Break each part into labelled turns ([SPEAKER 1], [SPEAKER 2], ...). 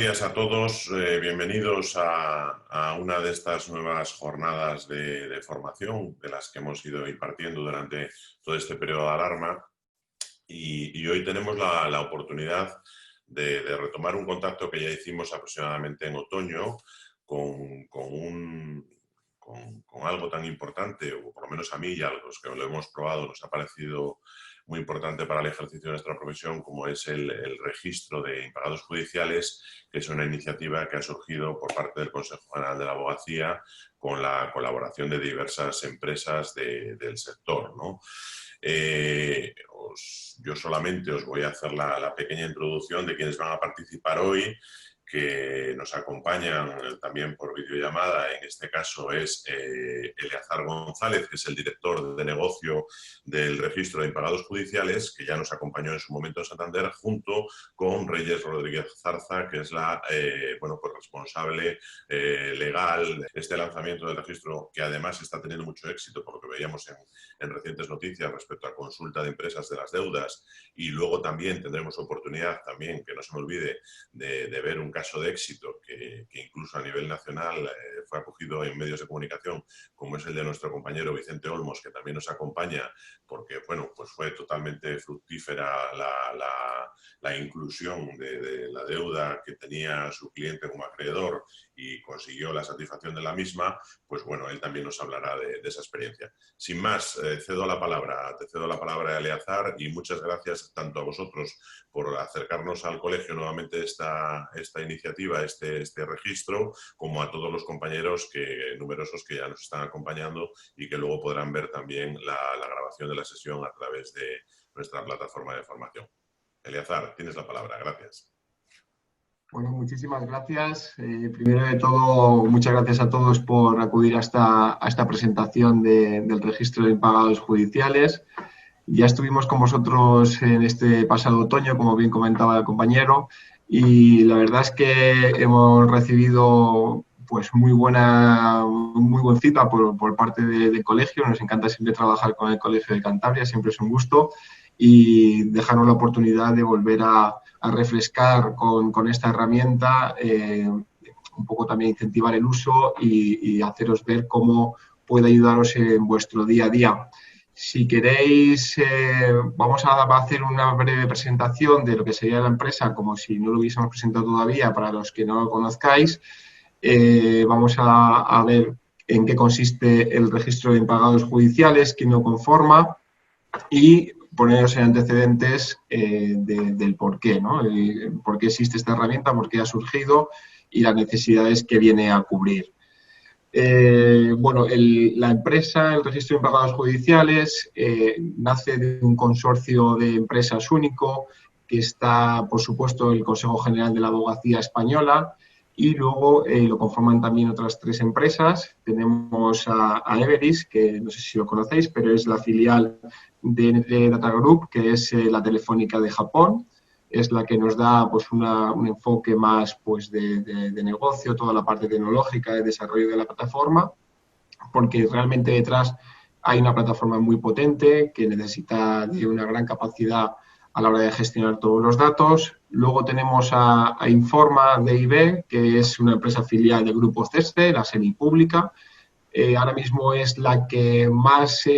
[SPEAKER 1] días a todos. Bienvenidos a una de estas nuevas jornadas de formación de las que hemos ido impartiendo durante todo este periodo de alarma. Y hoy tenemos la oportunidad de retomar un contacto que ya hicimos aproximadamente en otoño con algo tan importante, o por lo menos a mí y a los que lo hemos probado nos ha parecido muy importante para el ejercicio de nuestra profesión, como es el registro de impagados judiciales, que es una iniciativa que ha surgido por parte del Consejo General de la Abogacía con la colaboración de diversas empresas del sector, ¿no? Yo solamente os voy a hacer la pequeña introducción de quienes van a participar hoy, que nos acompañan también por videollamada. En este caso es Eleazar González, que es el director de negocio del registro de impagados judiciales, que ya nos acompañó en su momento en Santander, junto con Reyes Rodríguez Zarza, que es la pues responsable legal de este lanzamiento del registro, que además está teniendo mucho éxito, por lo que veíamos en recientes noticias respecto a consulta de empresas de las deudas. Y luego también tendremos oportunidad, también, que no se me olvide, de ver un caso de éxito que incluso a nivel nacional fue acogido en medios de comunicación, como es el de nuestro compañero Vicente Olmos, que también nos acompaña, porque bueno, pues fue totalmente fructífera la inclusión de la deuda que tenía su cliente como acreedor y consiguió la satisfacción de la misma. Pues bueno, él también nos hablará de esa experiencia. Sin más, te cedo la palabra a Eleazar, y muchas gracias tanto a vosotros por acercarnos al colegio nuevamente esta iniciativa, este registro, como a todos los compañeros numerosos que ya nos están acompañando y que luego podrán ver también la grabación de la sesión a través de nuestra plataforma de formación. Eleazar, tienes la palabra. Gracias.
[SPEAKER 2] Bueno, muchísimas gracias. Primero de todo, muchas gracias a todos por acudir a esta presentación del registro de impagados judiciales. Ya estuvimos con vosotros en este pasado otoño, como bien comentaba el compañero, y la verdad es que hemos recibido pues muy buen feedback por parte del colegio. Nos encanta siempre trabajar con el Colegio de Cantabria, siempre es un gusto, y dejarnos la oportunidad de volver a refrescar con esta herramienta, un poco también incentivar el uso y haceros ver cómo puede ayudaros en vuestro día a día. Si queréis, vamos a hacer una breve presentación de lo que sería la empresa, como si no lo hubiésemos presentado todavía, para los que no lo conozcáis. Vamos a ver en qué consiste el registro de impagados judiciales, quién lo conforma, y poneros en antecedentes del por qué, ¿no? Por qué existe esta herramienta, por qué ha surgido y las necesidades que viene a cubrir. Bueno, la empresa, el registro de impagados judiciales, nace de un consorcio de empresas único, que está, por supuesto, el Consejo General de la Abogacía Española, y luego lo conforman también otras 3 empresas. Tenemos a Everis, que no sé si lo conocéis, pero es la filial de Data Group, que es la Telefónica de Japón. Es la que nos da pues, un enfoque más pues, de negocio, toda la parte tecnológica, de desarrollo de la plataforma, porque realmente detrás hay una plataforma muy potente que necesita de una gran capacidad a la hora de gestionar todos los datos. Luego tenemos a Informa DIB, que es una empresa filial del grupo CESCE, la semipública. Ahora mismo es la que más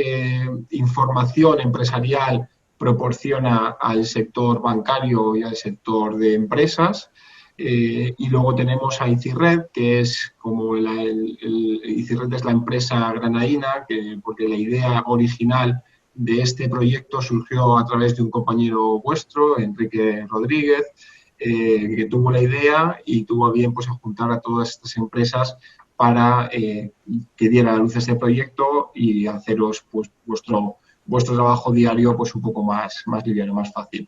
[SPEAKER 2] información empresarial proporciona al sector bancario y al sector de empresas. Y luego tenemos a ICIRED, que es como ICIRED es la empresa granadina, porque la idea original de este proyecto surgió a través de un compañero vuestro, Enrique Rodríguez, que tuvo la idea y tuvo a bien pues, juntar a todas estas empresas para que diera a luz este proyecto y haceros pues, vuestro trabajo diario pues, un poco más liviano, más fácil.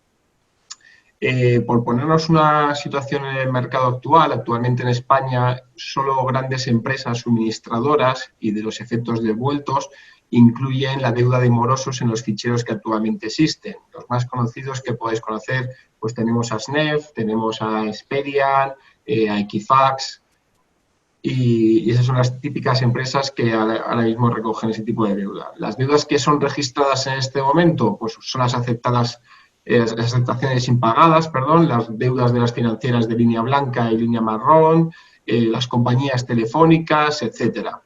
[SPEAKER 2] Por ponernos una situación en el mercado actual, actualmente en España solo grandes empresas suministradoras y de los efectos devueltos incluyen la deuda de morosos en los ficheros que actualmente existen. Los más conocidos que podéis conocer, pues tenemos a SNEF, tenemos a Experian, a Equifax, y esas son las típicas empresas que ahora mismo recogen ese tipo de deuda. Las deudas que son registradas en este momento, pues son las aceptadas las aceptaciones impagadas, perdón, las deudas de las financieras de línea blanca y línea marrón, las compañías telefónicas, etcétera.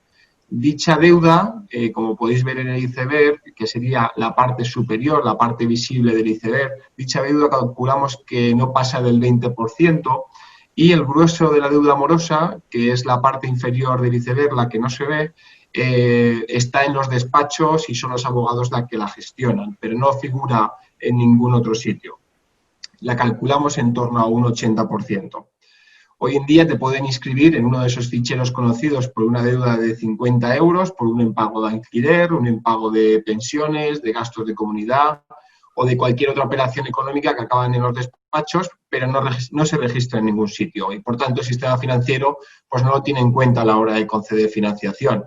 [SPEAKER 2] Dicha deuda, como podéis ver en el iceberg, que sería la parte superior, la parte visible del iceberg, dicha deuda calculamos que no pasa del 20%, y el grueso de la deuda morosa, que es la parte inferior del iceberg, la que no se ve, está en los despachos y son los abogados la que la gestionan, pero no figura en ningún otro sitio. La calculamos en torno a un 80%. Hoy en día te pueden inscribir en uno de esos ficheros conocidos por una deuda de 50 euros, por un impago de alquiler, un impago de pensiones, de gastos de comunidad o de cualquier otra operación económica que acaban en los despachos, pero no se registra en ningún sitio. Y, por tanto, el sistema financiero pues, no lo tiene en cuenta a la hora de conceder financiación.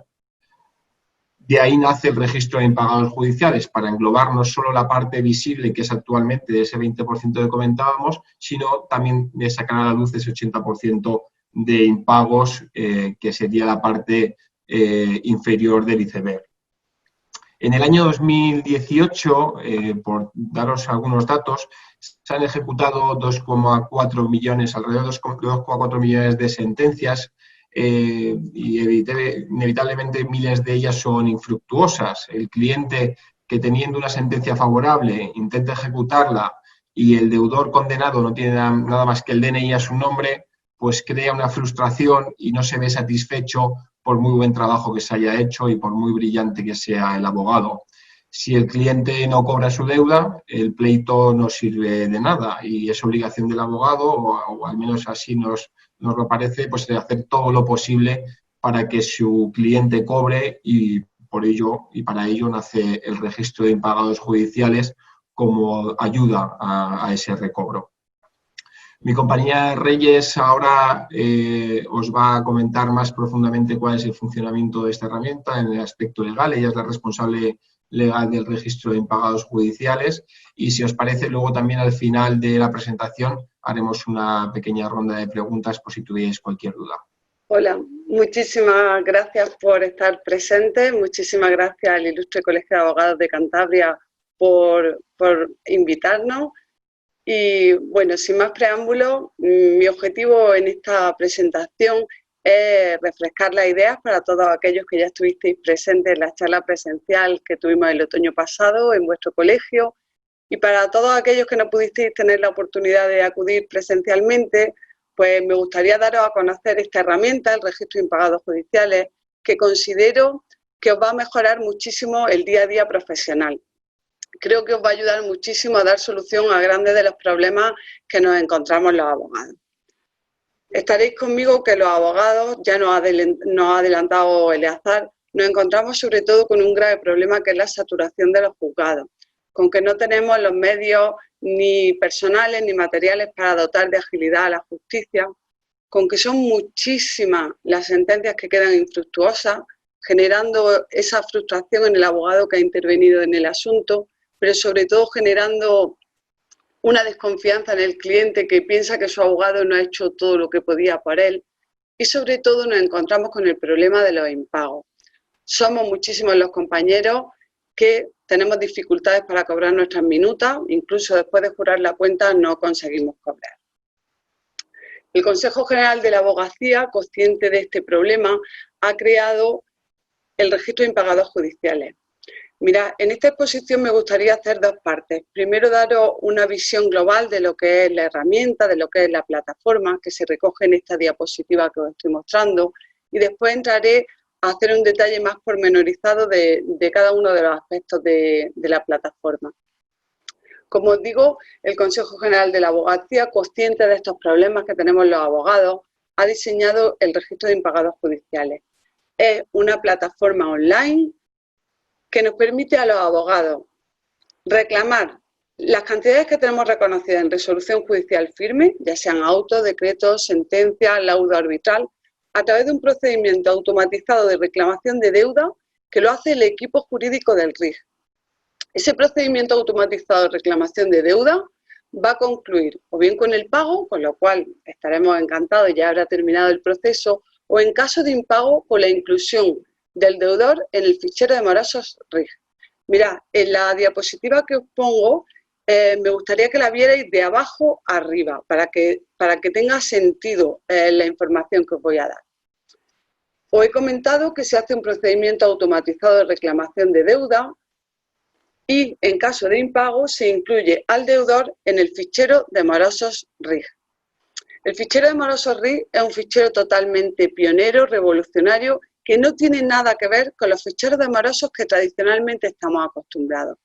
[SPEAKER 2] De ahí nace el registro de impagados judiciales, para englobar no solo la parte visible, que es actualmente de ese 20% que comentábamos, sino también de sacar a la luz ese 80% de impagos, que sería la parte inferior del iceberg. En el año 2018, por daros algunos datos, se han ejecutado 2,4 millones, alrededor de 2,4 millones de sentencias, y inevitablemente miles de ellas son infructuosas. El cliente que, teniendo una sentencia favorable, intenta ejecutarla y el deudor condenado no tiene nada más que el DNI a su nombre, pues crea una frustración y no se ve satisfecho por muy buen trabajo que se haya hecho y por muy brillante que sea el abogado. Si el cliente no cobra su deuda, el pleito no sirve de nada y es obligación del abogado, o al menos así nos lo parece, pues de hacer todo lo posible para que su cliente cobre, y para ello nace el registro de impagados judiciales como ayuda a ese recobro. Mi compañera Reyes ahora os va a comentar más profundamente cuál es el funcionamiento de esta herramienta en el aspecto legal. Ella es la responsable legal del registro de impagados judiciales, y si os parece, luego también al final de la presentación haremos una pequeña ronda de preguntas por si tuvierais cualquier duda.
[SPEAKER 3] Hola, muchísimas gracias por estar presente, muchísimas gracias al Ilustre Colegio de Abogados de Cantabria por invitarnos. Y bueno, sin más preámbulos, mi objetivo en esta presentación es refrescar las ideas para todos aquellos que ya estuvisteis presentes en la charla presencial que tuvimos el otoño pasado en vuestro colegio, y para todos aquellos que no pudisteis tener la oportunidad de acudir presencialmente, pues me gustaría daros a conocer esta herramienta, el registro de impagados judiciales, que considero que os va a mejorar muchísimo el día a día profesional. Creo que os va a ayudar muchísimo a dar solución a grandes de los problemas que nos encontramos los abogados. Estaréis conmigo que los abogados, ya nos ha adelantado Eleazar, nos encontramos sobre todo con un grave problema, que es la saturación de los juzgados, con que no tenemos los medios ni personales ni materiales para dotar de agilidad a la justicia, con que son muchísimas las sentencias que quedan infructuosas, generando esa frustración en el abogado que ha intervenido en el asunto, pero sobre todo generando una desconfianza en el cliente, que piensa que su abogado no ha hecho todo lo que podía por él, y sobre todo nos encontramos con el problema de los impagos. Somos muchísimos los compañeros que tenemos dificultades para cobrar nuestras minutas, incluso después de jurar la cuenta no conseguimos cobrar. El Consejo General de la Abogacía, consciente de este problema, ha creado el registro de impagados judiciales. Mira, en esta exposición me gustaría hacer dos partes. Primero, daros una visión global de lo que es la herramienta, de lo que es la plataforma, que se recoge en esta diapositiva que os estoy mostrando, y después entraré a hacer un detalle más pormenorizado de cada uno de los aspectos de la plataforma. Como os digo, el Consejo General de la Abogacía, consciente de estos problemas que tenemos los abogados, ha diseñado el registro de impagados judiciales. Es una plataforma online que nos permite a los abogados reclamar las cantidades que tenemos reconocidas en resolución judicial firme, ya sean autos, decretos, sentencias, laudo arbitral, a través de un procedimiento automatizado de reclamación de deuda que lo hace el equipo jurídico del RIG. Ese procedimiento automatizado de reclamación de deuda va a concluir o bien con el pago, con lo cual estaremos encantados y ya habrá terminado el proceso, o en caso de impago, con la inclusión del deudor en el fichero de morosos RIG. Mirad, en la diapositiva que os pongo me gustaría que la vierais de abajo a arriba, para que tenga sentido la información que os voy a dar. Os he comentado que se hace un procedimiento automatizado de reclamación de deuda y, en caso de impago, se incluye al deudor en el fichero de morosos RIG. El fichero de morosos RIG es un fichero totalmente pionero, revolucionario, que no tiene nada que ver con los ficheros de morosos que tradicionalmente estamos acostumbrados.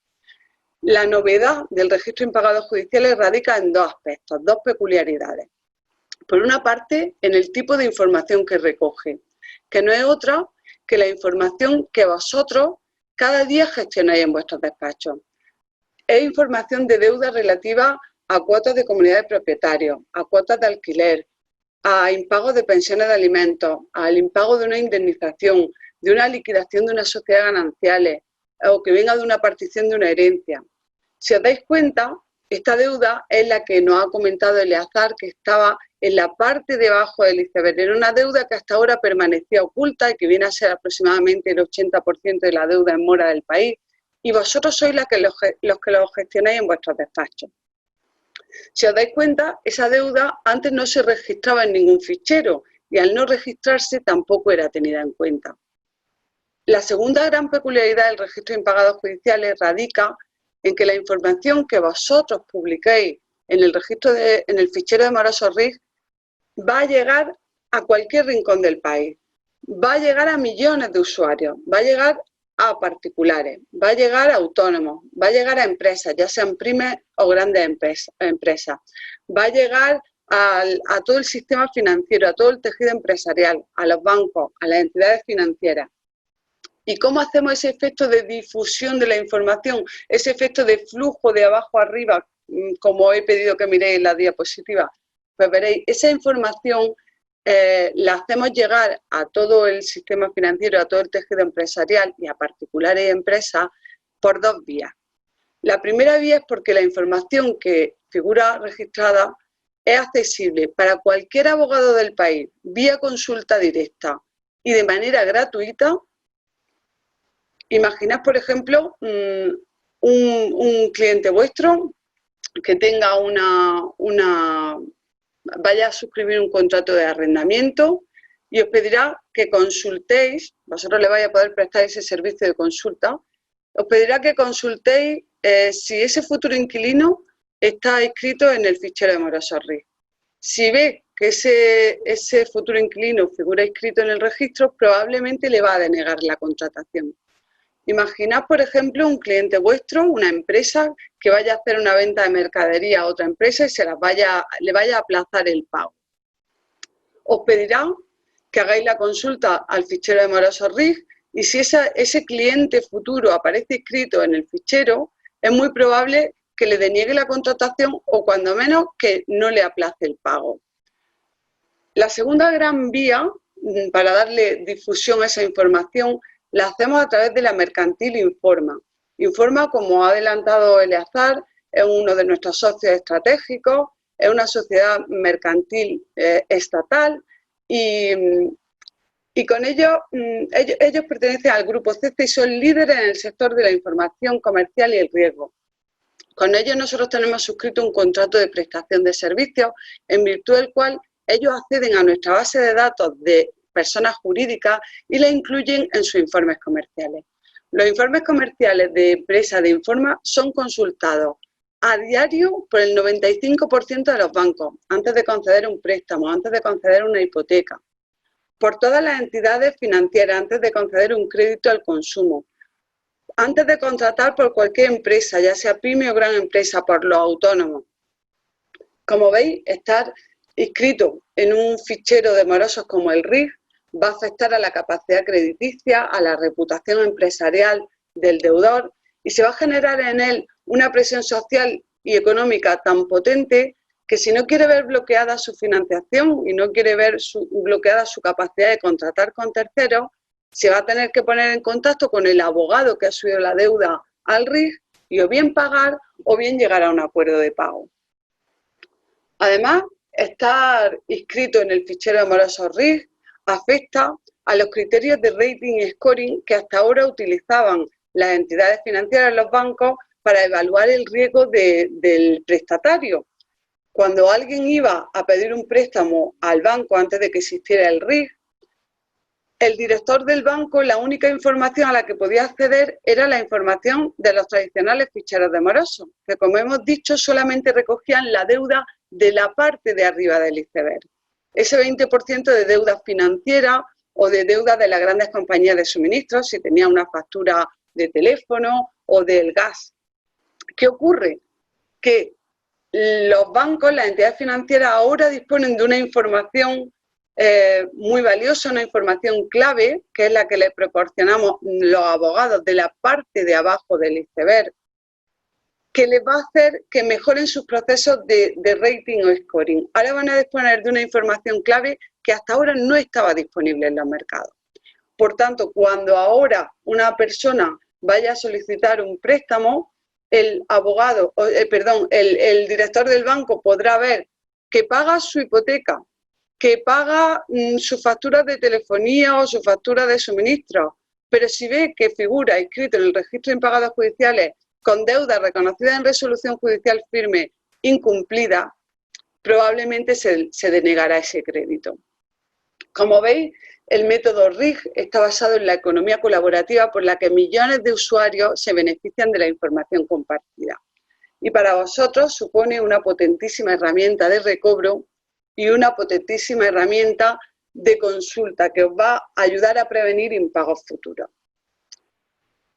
[SPEAKER 3] La novedad del registro de impagados judiciales radica en dos aspectos, dos peculiaridades. Por una parte, en el tipo de información que recoge, que no es otra que la información que vosotros cada día gestionáis en vuestros despachos. Es información de deuda relativa a cuotas de comunidad de propietarios, a cuotas de alquiler, a impagos de pensiones de alimentos, al impago de una indemnización, de una liquidación de una sociedad gananciales, o que venga de una partición de una herencia. Si os dais cuenta, esta deuda es la que nos ha comentado Eleazar, que estaba en la parte de abajo del iceberg. Era una deuda que hasta ahora permanecía oculta y que viene a ser aproximadamente el 80% de la deuda en mora del país, y vosotros sois los que lo gestionáis en vuestros despachos. Si os dais cuenta, esa deuda antes no se registraba en ningún fichero y al no registrarse tampoco era tenida en cuenta. La segunda gran peculiaridad del registro de impagados judiciales radica en que la información que vosotros publiquéis en el fichero de morosos RIG va a llegar a cualquier rincón del país, va a llegar a millones de usuarios, va a llegar a particulares, va a llegar a autónomos, va a llegar a empresas, ya sean pymes o grandes empresas, va a llegar a todo el sistema financiero, a todo el tejido empresarial, a los bancos, a las entidades financieras. ¿Y cómo hacemos ese efecto de difusión de la información, ese efecto de flujo de abajo arriba, como he pedido que miréis en la diapositiva? Pues veréis, esa información la hacemos llegar a todo el sistema financiero, a todo el tejido empresarial y a particulares y empresas por dos vías. La primera vía es porque la información que figura registrada es accesible para cualquier abogado del país, vía consulta directa y de manera gratuita. Imaginad, por ejemplo, un cliente vuestro que tenga vaya a suscribir un contrato de arrendamiento y os pedirá que consultéis, vosotros le vais a poder prestar ese servicio de consulta, os pedirá que consultéis si ese futuro inquilino está inscrito en el fichero de morosos RIG. Si ve que ese futuro inquilino figura inscrito en el registro, probablemente le va a denegar la contratación. Imaginad, por ejemplo, un cliente vuestro, una empresa que vaya a hacer una venta de mercadería a otra empresa y le vaya a aplazar el pago. Os pedirá que hagáis la consulta al fichero de morosos RIG y si ese cliente futuro aparece inscrito en el fichero, es muy probable que le deniegue la contratación o cuando menos que no le aplace el pago. La segunda gran vía para darle difusión a esa información la hacemos a través de la mercantil Informa. Informa, como ha adelantado Eleazar, es uno de nuestros socios estratégicos, es una sociedad mercantil estatal y con ellos pertenecen al grupo CECE y son líderes en el sector de la información comercial y el riesgo. Con ellos nosotros tenemos suscrito un contrato de prestación de servicios en virtud del cual ellos acceden a nuestra base de datos de personas jurídicas y la incluyen en sus informes comerciales. Los informes comerciales de empresa de Informa son consultados a diario por el 95% de los bancos, antes de conceder un préstamo, antes de conceder una hipoteca, por todas las entidades financieras, antes de conceder un crédito al consumo, antes de contratar por cualquier empresa, ya sea pyme o gran empresa, por los autónomos. Como veis, estar inscrito en un fichero de morosos como el RIG va a afectar a la capacidad crediticia, a la reputación empresarial del deudor y se va a generar en él una presión social y económica tan potente que si no quiere ver bloqueada su financiación y no quiere ver bloqueada su capacidad de contratar con terceros, se va a tener que poner en contacto con el abogado que ha subido la deuda al RIG y o bien pagar o bien llegar a un acuerdo de pago. Además, estar inscrito en el fichero de morosos RIG afecta a los criterios de rating y scoring que hasta ahora utilizaban las entidades financieras, los bancos, para evaluar el riesgo del prestatario. Cuando alguien iba a pedir un préstamo al banco antes de que existiera el RIG, el director del banco, la única información a la que podía acceder era la información de los tradicionales ficheros de morosos, que como hemos dicho solamente recogían la deuda de la parte de arriba del iceberg. Ese 20% de deuda financiera o de deuda de las grandes compañías de suministro, si tenía una factura de teléfono o del gas. ¿Qué ocurre? Que los bancos, las entidades financieras ahora disponen de una información muy valiosa, una información clave, que es la que les proporcionamos los abogados de la parte de abajo del iceberg, que les va a hacer que mejoren sus procesos de rating o scoring. Ahora van a disponer de una información clave que hasta ahora no estaba disponible en los mercados. Por tanto, cuando ahora una persona vaya a solicitar un préstamo, el director del banco podrá ver que paga su hipoteca, que paga sus facturas de telefonía o su factura de suministro, pero si ve que figura inscrito en el registro de impagados judiciales con deuda reconocida en resolución judicial firme incumplida, probablemente se denegará ese crédito. Como veis, el método RIG está basado en la economía colaborativa por la que millones de usuarios se benefician de la información compartida. Y para vosotros supone una potentísima herramienta de recobro y una potentísima herramienta de consulta que os va a ayudar a prevenir impagos futuros.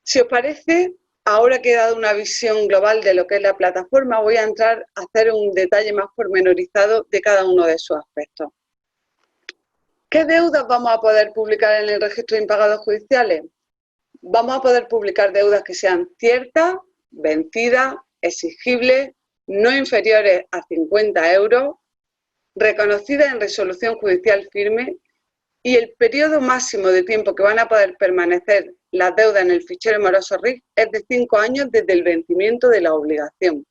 [SPEAKER 3] Si os parece, ahora que he dado una visión global de lo que es la plataforma, voy a entrar a hacer un detalle más pormenorizado de cada uno de sus aspectos. ¿Qué deudas vamos a poder publicar en el registro de impagados judiciales? Vamos a poder publicar deudas que sean ciertas, vencidas, exigibles, no inferiores a 50 euros, reconocidas en resolución judicial firme, y el periodo máximo de tiempo que van a poder permanecer las deudas en el fichero moroso RIG es de 5 años desde el vencimiento de la obligación.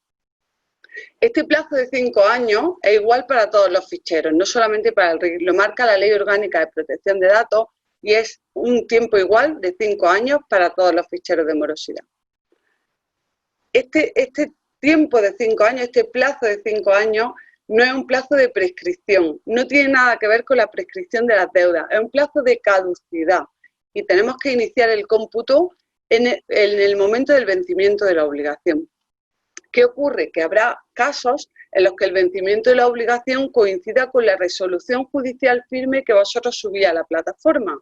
[SPEAKER 3] Este plazo de 5 años es igual para todos los ficheros, no solamente para el RIG, lo marca la Ley Orgánica de Protección de Datos y es un tiempo igual de 5 años para todos los ficheros de morosidad. Este tiempo de 5 años, este plazo de 5 años, no es un plazo de prescripción, no tiene nada que ver con la prescripción de las deudas, es un plazo de caducidad y tenemos que iniciar el cómputo en el momento del vencimiento de la obligación. ¿Qué ocurre? Que habrá casos en los que el vencimiento de la obligación coincida con la resolución judicial firme que vosotros subís a la plataforma,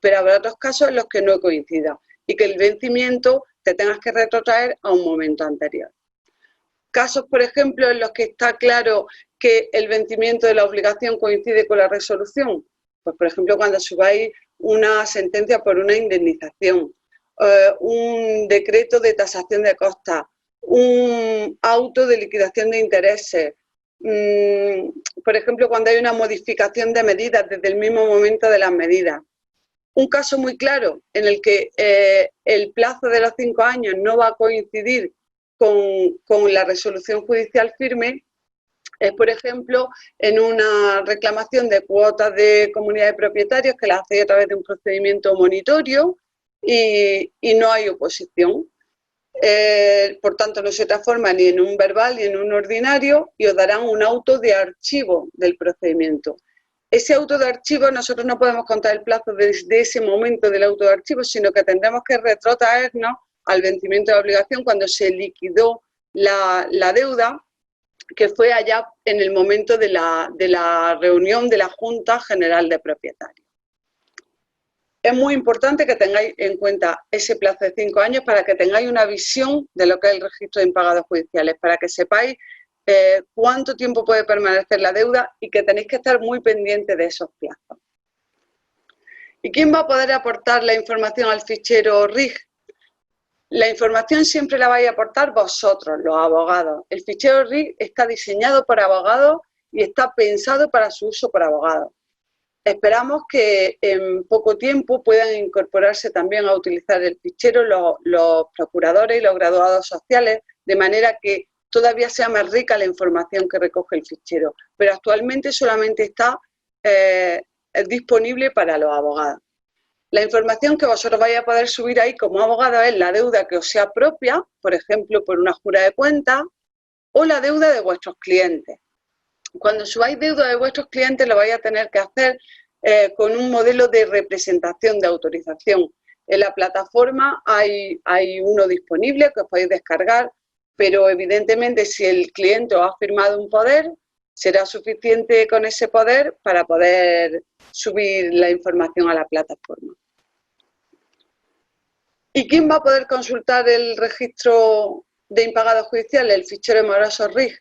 [SPEAKER 3] pero habrá otros casos en los que no coincida y que el vencimiento te tengas que retrotraer a un momento anterior. Casos, por ejemplo, en los que está claro que el vencimiento de la obligación coincide con la resolución, pues por ejemplo cuando subáis una sentencia por una indemnización, un decreto de tasación de costas, un auto de liquidación de intereses, por ejemplo cuando hay una modificación de medidas desde el mismo momento de las medidas. Un caso muy claro en el que el plazo de los 5 años no va a coincidir con la resolución judicial firme es, por ejemplo, en una reclamación de cuotas de comunidad de propietarios que la hacéis a través de un procedimiento monitorio y no hay oposición. Por tanto, no se transforma ni en un verbal ni en un ordinario y os darán un auto de archivo del procedimiento. Ese auto de archivo nosotros no podemos contar el plazo desde ese momento del auto de archivo, sino que tendremos que retrotraernos al vencimiento de la obligación cuando se liquidó la deuda, que fue allá en el momento de la reunión de la Junta General de Propietarios. Es muy importante que tengáis en cuenta ese plazo de 5 años para que tengáis una visión de lo que es el registro de impagados judiciales, para que sepáis cuánto tiempo puede permanecer la deuda y que tenéis que estar muy pendientes de esos plazos. ¿Y quién va a poder aportar la información al fichero RIG? La información siempre la vais a aportar vosotros, los abogados. El fichero RIG está diseñado por abogados y está pensado para su uso por abogados. Esperamos que en poco tiempo puedan incorporarse también a utilizar el fichero los procuradores y los graduados sociales, de manera que todavía sea más rica la información que recoge el fichero. Pero actualmente solamente está disponible para los abogados. La información que vosotros vais a poder subir ahí como abogado es la deuda que os sea propia, por ejemplo, por una jura de cuentas, o la deuda de vuestros clientes. Cuando subáis deuda de vuestros clientes lo vais a tener que hacer con un modelo de representación de autorización. En la plataforma hay uno disponible que os podéis descargar, pero evidentemente si el cliente os ha firmado un poder, será suficiente con ese poder para poder subir la información a la plataforma. ¿Y quién va a poder consultar el registro de impagados judiciales, el fichero de morosos RIG?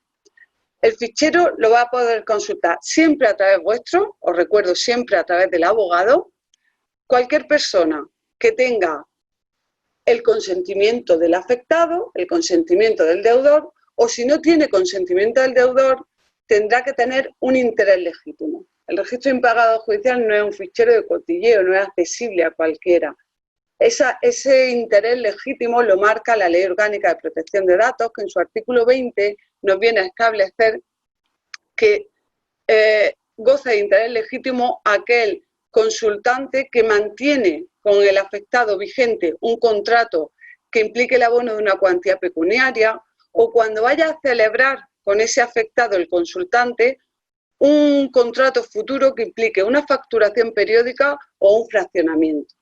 [SPEAKER 3] El fichero lo va a poder consultar siempre a través vuestro, os recuerdo, siempre a través del abogado. Cualquier persona que tenga el consentimiento del afectado, el consentimiento del deudor, o si no tiene consentimiento del deudor, tendrá que tener un interés legítimo. El registro de impagados judicial no es un fichero de cotilleo, no es accesible a cualquiera. Ese interés legítimo lo marca la Ley Orgánica de Protección de Datos, que en su artículo 20 nos viene a establecer que goza de interés legítimo aquel consultante que mantiene con el afectado vigente un contrato que implique el abono de una cuantía pecuniaria, o cuando vaya a celebrar con ese afectado el consultante un contrato futuro que implique una facturación periódica o un fraccionamiento.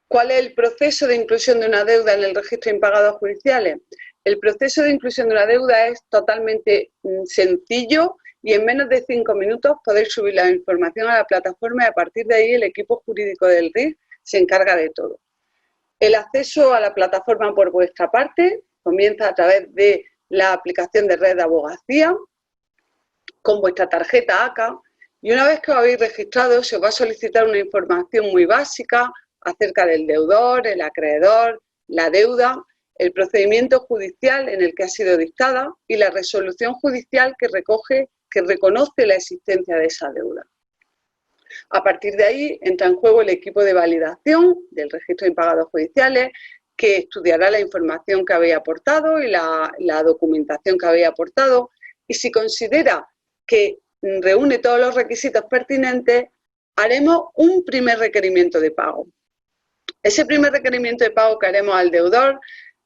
[SPEAKER 3] ¿Cuál es el proceso de inclusión de una deuda en el registro de impagados judiciales? El proceso de inclusión de una deuda es totalmente sencillo y en menos de 5 minutos podéis subir la información a la plataforma y a partir de ahí el equipo jurídico del RIG se encarga de todo. El acceso a la plataforma por vuestra parte comienza a través de la aplicación de red de abogacía con vuestra tarjeta ACA y una vez que os habéis registrado se os va a solicitar una información muy básica acerca del deudor, el acreedor, la deuda, el procedimiento judicial en el que ha sido dictada y la resolución judicial que reconoce la existencia de esa deuda. A partir de ahí entra en juego el equipo de validación del registro de impagados judiciales que estudiará la información que habéis aportado y la documentación que habéis aportado y si considera que reúne todos los requisitos pertinentes, haremos un primer requerimiento de pago. Ese primer requerimiento de pago que haremos al deudor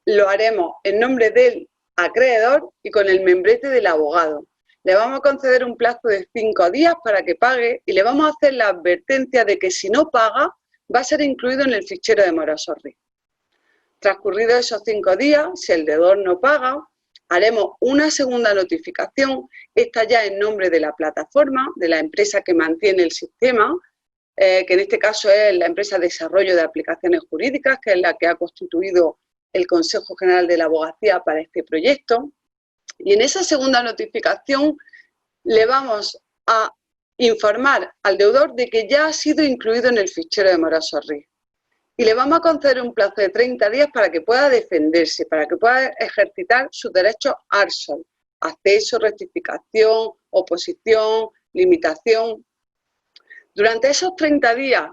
[SPEAKER 3] lo haremos en nombre del acreedor y con el membrete del abogado. Le vamos a conceder un plazo de 5 días para que pague y le vamos a hacer la advertencia de que si no paga va a ser incluido en el fichero de morosos RIG. Transcurridos esos 5 días, si el deudor no paga, haremos una segunda notificación, esta ya en nombre de la plataforma, de la empresa que mantiene el sistema, que en este caso es la empresa de desarrollo de aplicaciones jurídicas, que es la que ha constituido el Consejo General de la Abogacía para este proyecto. Y en esa segunda notificación le vamos a informar al deudor de que ya ha sido incluido en el fichero de morosos RIG. Y le vamos a conceder un plazo de 30 días para que pueda defenderse, para que pueda ejercitar sus derechos ARSOL, acceso, rectificación, oposición, limitación. Durante esos 30 días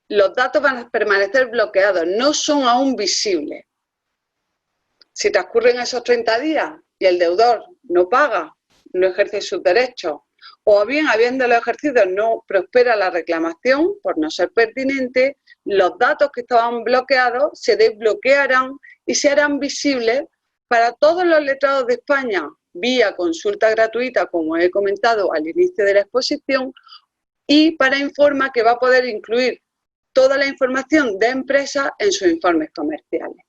[SPEAKER 3] los datos van a permanecer bloqueados, no son aún visibles. Si transcurren esos 30 días y el deudor no paga, no ejerce sus derechos, o bien habiéndolo ejercido no prospera la reclamación por no ser pertinente, los datos que estaban bloqueados se desbloquearán y se harán visibles para todos los letrados de España vía consulta gratuita, como he comentado al inicio de la exposición, y para Informa, que va a poder incluir toda la información de empresas en sus informes comerciales.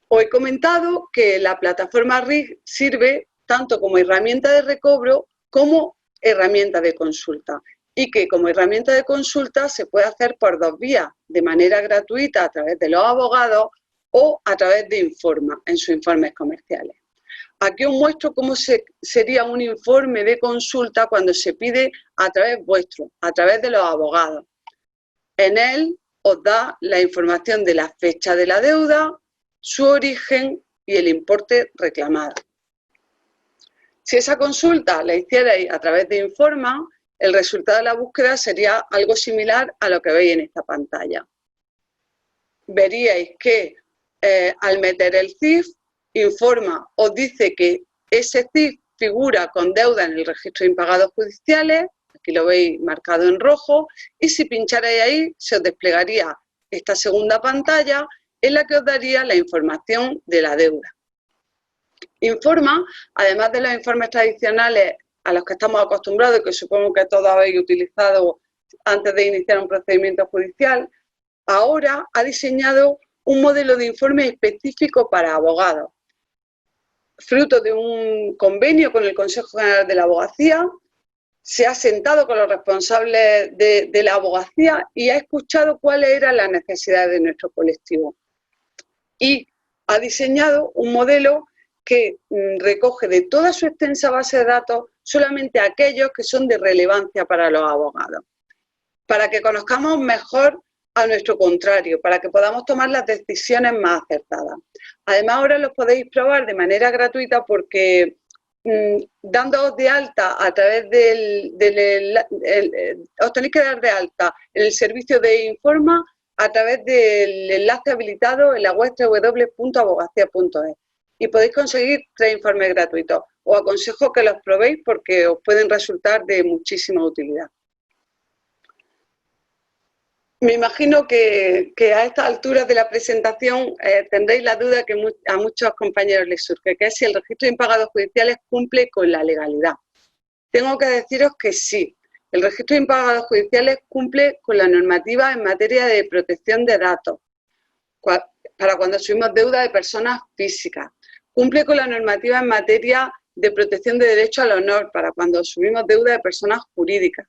[SPEAKER 3] Os he comentado que la plataforma RIG sirve tanto como herramienta de recobro como herramienta de consulta y que como herramienta de consulta se puede hacer por 2 vías, de manera gratuita a través de los abogados o a través de Informa en sus informes comerciales. Aquí os muestro cómo sería un informe de consulta cuando se pide a través vuestro, a través de los abogados. En él os da la información de la fecha de la deuda, su origen y el importe reclamado. Si esa consulta la hicierais a través de Informa, el resultado de la búsqueda sería algo similar a lo que veis en esta pantalla. Veríais que al meter el CIF, Informa os dice que ese CIF figura con deuda en el registro de impagados judiciales, aquí lo veis marcado en rojo, y si pincharais ahí se os desplegaría esta segunda pantalla en la que os daría la información de la deuda. Informa, además de los informes tradicionales a los que estamos acostumbrados, que supongo que todos habéis utilizado antes de iniciar un procedimiento judicial, ahora ha diseñado un modelo de informe específico para abogados, fruto de un convenio con el Consejo General de la Abogacía. Se ha sentado con los responsables de la abogacía y ha escuchado cuáles eran las necesidades de nuestro colectivo. Y ha diseñado un modelo que recoge de toda su extensa base de datos solamente aquellos que son de relevancia para los abogados, para que conozcamos mejor a nuestro contrario, para que podamos tomar las decisiones más acertadas. Además, ahora los podéis probar de manera gratuita porque dándoos de alta a través os tenéis que dar de alta en el servicio de Informa a través del enlace habilitado en la web www.abogacía.es y podéis conseguir 3 informes gratuitos. Os aconsejo que los probéis porque os pueden resultar de muchísima utilidad. Me imagino que a estas alturas de la presentación tendréis la duda que a muchos compañeros les surge, que es si el registro de impagados judiciales cumple con la legalidad. Tengo que deciros que sí, el registro de impagados judiciales cumple con la normativa en materia de protección de datos, para cuando asumimos deuda de personas físicas. Cumple con la normativa en materia de protección de derecho al honor, para cuando asumimos deuda de personas jurídicas.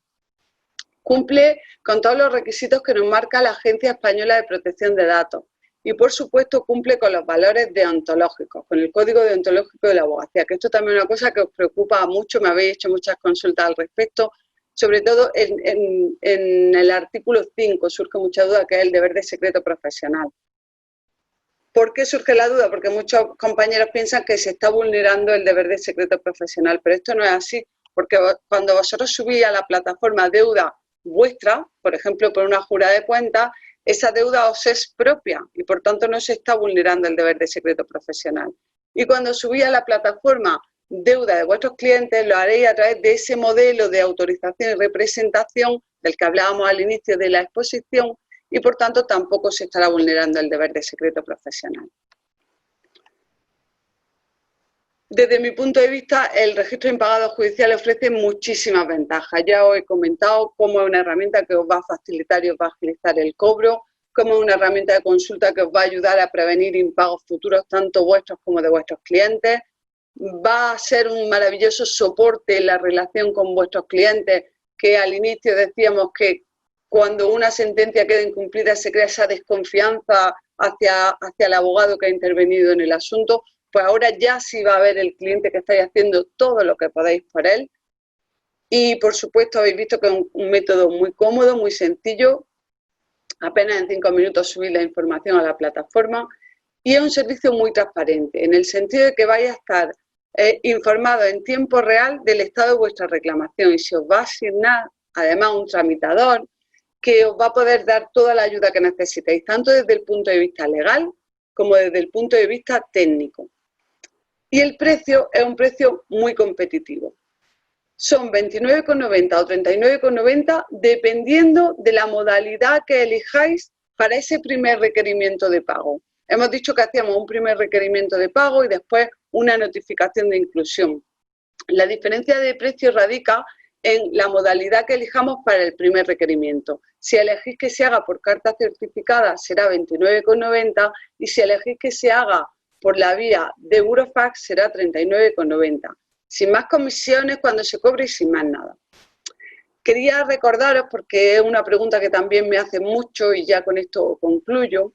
[SPEAKER 3] Cumple con todos los requisitos que nos marca la Agencia Española de Protección de Datos y, por supuesto, cumple con los valores deontológicos, con el Código Deontológico de la Abogacía, que esto también es una cosa que os preocupa mucho, me habéis hecho muchas consultas al respecto, sobre todo en el artículo 5 surge mucha duda, que es el deber de secreto profesional. ¿Por qué surge la duda? Porque muchos compañeros piensan que se está vulnerando el deber de secreto profesional, pero esto no es así, porque cuando vosotros subís a la plataforma deuda vuestra, por ejemplo, por una jura de cuentas, esa deuda os es propia y por tanto no se está vulnerando el deber de secreto profesional. Y cuando subís a la plataforma deuda de vuestros clientes, lo haréis a través de ese modelo de autorización y representación del que hablábamos al inicio de la exposición y por tanto tampoco se estará vulnerando el deber de secreto profesional. Desde mi punto de vista, el registro de impagados judiciales ofrece muchísimas ventajas. Ya os he comentado cómo es una herramienta que os va a facilitar y os va a agilizar el cobro, cómo es una herramienta de consulta que os va a ayudar a prevenir impagos futuros, tanto vuestros como de vuestros clientes. Va a ser un maravilloso soporte en la relación con vuestros clientes, que al inicio decíamos que cuando una sentencia queda incumplida se crea esa desconfianza hacia el abogado que ha intervenido en el asunto. Pues ahora ya sí va a ver el cliente que estáis haciendo todo lo que podéis por él. Y por supuesto habéis visto que es un método muy cómodo, muy sencillo. Apenas en 5 minutos subir la información a la plataforma. Y es un servicio muy transparente, en el sentido de que vais a estar informados en tiempo real del estado de vuestra reclamación. Y se os va a asignar además un tramitador que os va a poder dar toda la ayuda que necesitéis, tanto desde el punto de vista legal como desde el punto de vista técnico. Y el precio es un precio muy competitivo. Son 29,90 o 39,90 dependiendo de la modalidad que elijáis para ese primer requerimiento de pago. Hemos dicho que hacíamos un primer requerimiento de pago y después una notificación de inclusión. La diferencia de precio radica en la modalidad que elijamos para el primer requerimiento. Si elegís que se haga por carta certificada será 29,90 y si elegís que se haga por la vía de Burofax será 39,90. Sin más comisiones cuando se cobre y sin más nada. Quería recordaros, porque es una pregunta que también me hacen mucho y ya con esto concluyo,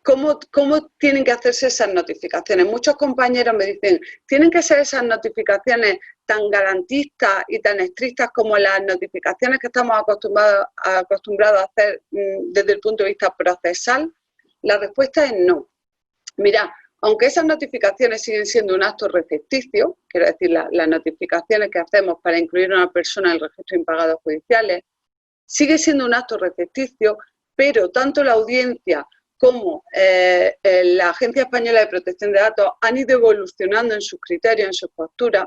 [SPEAKER 3] ¿cómo tienen que hacerse esas notificaciones? Muchos compañeros me dicen, ¿tienen que ser esas notificaciones tan garantistas y tan estrictas como las notificaciones que estamos acostumbrados a hacer desde el punto de vista procesal? La respuesta es no. Mirad, aunque esas notificaciones siguen siendo un acto recepticio, quiero decir, las notificaciones que hacemos para incluir a una persona en el registro de impagados judiciales, sigue siendo un acto recepticio, pero tanto la audiencia cómo la Agencia Española de Protección de Datos han ido evolucionando en sus criterios, en sus posturas,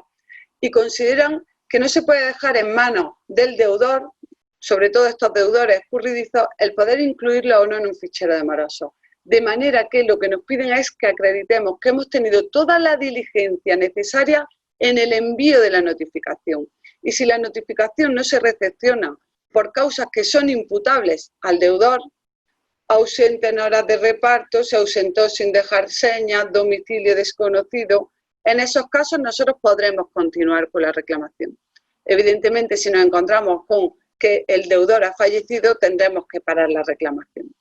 [SPEAKER 3] y consideran que no se puede dejar en manos del deudor, sobre todo estos deudores escurridizos, el poder incluirlo o no en un fichero de morosos. De manera que lo que nos piden es que acreditemos que hemos tenido toda la diligencia necesaria en el envío de la notificación. Y si la notificación no se recepciona por causas que son imputables al deudor, ausente en horas de reparto, se ausentó sin dejar señas, domicilio desconocido, en esos casos nosotros podremos continuar con la reclamación. Evidentemente, si nos encontramos con que el deudor ha fallecido, tendremos que parar la reclamación.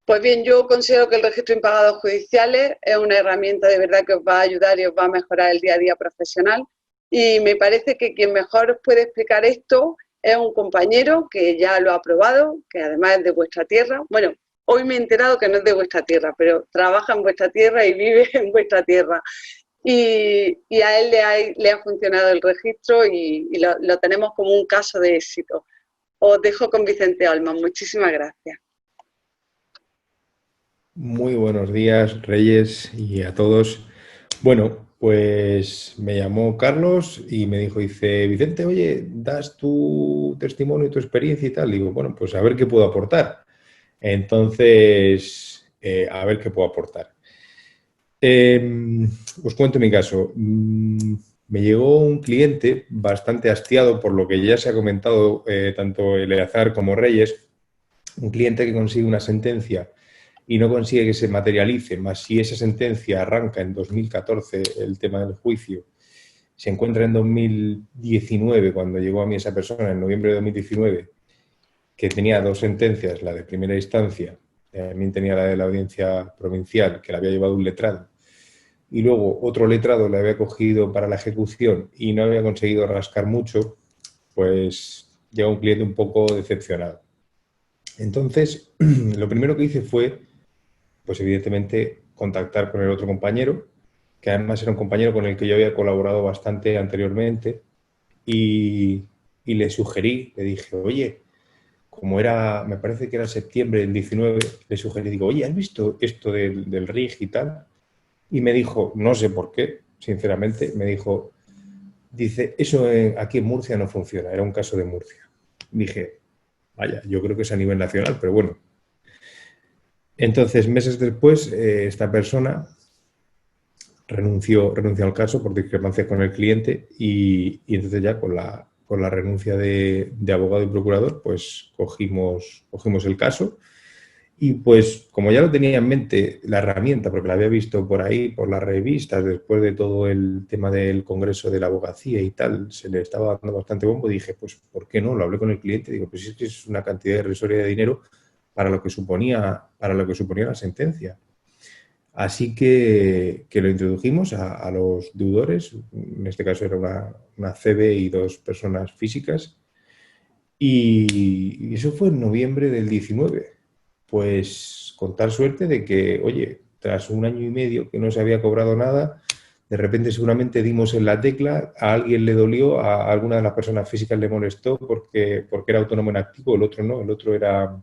[SPEAKER 3] Pues bien, yo considero que el registro de impagados judiciales es una herramienta de verdad que os va a ayudar y os va a mejorar el día a día profesional, y me parece que quien mejor os puede explicar esto es un compañero que ya lo ha probado, que además es de vuestra tierra. Bueno, hoy me he enterado que no es de vuestra tierra, pero trabaja en vuestra tierra y vive en vuestra tierra. Y a él le ha funcionado el registro y lo tenemos como un caso de éxito. Os dejo con Vicente Olmos. Muchísimas gracias.
[SPEAKER 4] Muy buenos días, Reyes, y a todos. Bueno, pues me llamó Carlos y me dice, Vicente, oye, ¿das tu testimonio y tu experiencia y tal? Digo, bueno, pues a ver qué puedo aportar. Entonces, a ver qué puedo aportar. Os cuento mi caso. Me llegó un cliente bastante hastiado por lo que ya se ha comentado tanto Eleazar como Reyes, un cliente que consigue una sentencia y no consigue que se materialice, más si esa sentencia arranca en 2014, el tema del juicio, se encuentra en 2019, cuando llegó a mí esa persona, en noviembre de 2019, que tenía dos sentencias, la de primera instancia, también tenía la de la audiencia provincial, que la había llevado un letrado, y luego otro letrado le había cogido para la ejecución y no había conseguido rascar mucho, pues llegó un cliente un poco decepcionado. Entonces, lo primero que hice fue, pues evidentemente, contactar con el otro compañero, que además era un compañero con el que yo había colaborado bastante anteriormente, y le sugerí, le dije, oye, como era, me parece que era septiembre del 19, le sugerí, digo, oye, ¿has visto esto del RIG y tal? Y me dijo, no sé por qué, sinceramente, me dijo, dice, eso aquí en Murcia no funciona, era un caso de Murcia. Dije, vaya, yo creo que es a nivel nacional, pero bueno. Entonces, meses después, esta persona renunció al caso por discrepancias con el cliente y entonces ya con la renuncia de abogado y procurador, pues cogimos el caso y pues como ya lo tenía en mente la herramienta, porque la había visto por ahí, por las revistas, después de todo el tema del Congreso de la Abogacía y tal, se le estaba dando bastante bombo y dije, pues ¿por qué no? Lo hablé con el cliente, digo, pues es que es una cantidad irrisoria de dinero para lo que suponía la sentencia. Así que lo introdujimos a los deudores, en este caso era una CB y dos personas físicas, y eso fue en noviembre del 19. Pues con tal suerte de que, oye, tras un año y medio que no se había cobrado nada, de repente seguramente dimos en la tecla, a alguien le dolió, a alguna de las personas físicas le molestó porque era autónomo en activo, el otro no, el otro era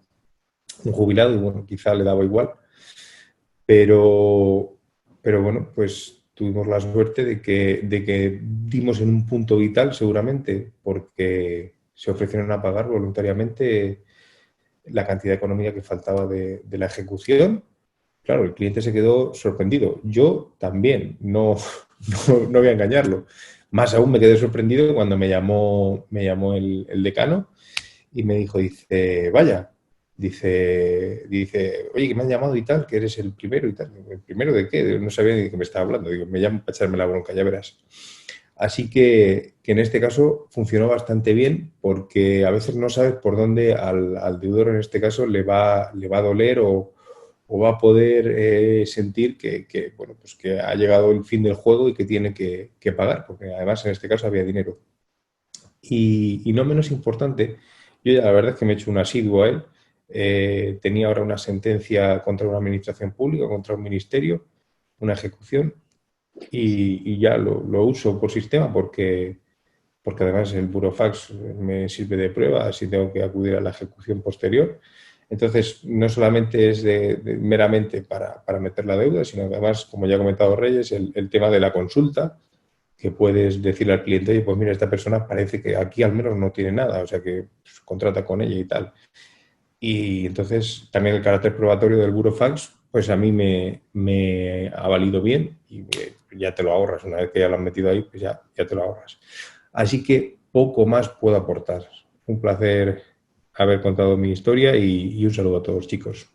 [SPEAKER 4] un jubilado y bueno, quizá le daba igual. Pero bueno, pues tuvimos la suerte de que dimos en un punto vital seguramente porque se ofrecieron a pagar voluntariamente la cantidad económica que faltaba de la ejecución. Claro, el cliente se quedó sorprendido. Yo también, no voy a engañarlo. Más aún me quedé sorprendido cuando me llamó el decano y me dijo, dice, vaya, dice, oye, que me han llamado y tal, que eres el primero y tal. ¿El primero de qué? No sabía de qué me estaba hablando. Digo, me llaman para echarme la bronca, ya verás. Así que en este caso funcionó bastante bien porque a veces no sabes por dónde al deudor en este caso le va a doler o va a poder sentir que, bueno, pues que ha llegado el fin del juego y que tiene que pagar, porque además en este caso había dinero. Y no menos importante, yo ya la verdad es que me he hecho un asiduo a él. Tenía ahora una sentencia contra una administración pública, contra un ministerio, una ejecución, y ya lo uso por sistema porque además el burofax me sirve de prueba si tengo que acudir a la ejecución posterior. Entonces, no solamente es meramente para meter la deuda, sino que además, como ya ha comentado Reyes, el tema de la consulta, que puedes decirle al cliente, oye, pues mira, esta persona parece que aquí al menos no tiene nada, o sea que pues, contrata con ella y tal. Y entonces también el carácter probatorio del Burofax, pues a mí me ha valido bien y ya te lo ahorras. Una vez que ya lo has metido ahí, pues ya te lo ahorras. Así que poco más puedo aportar. Un placer haber contado mi historia y un saludo a todos, chicos.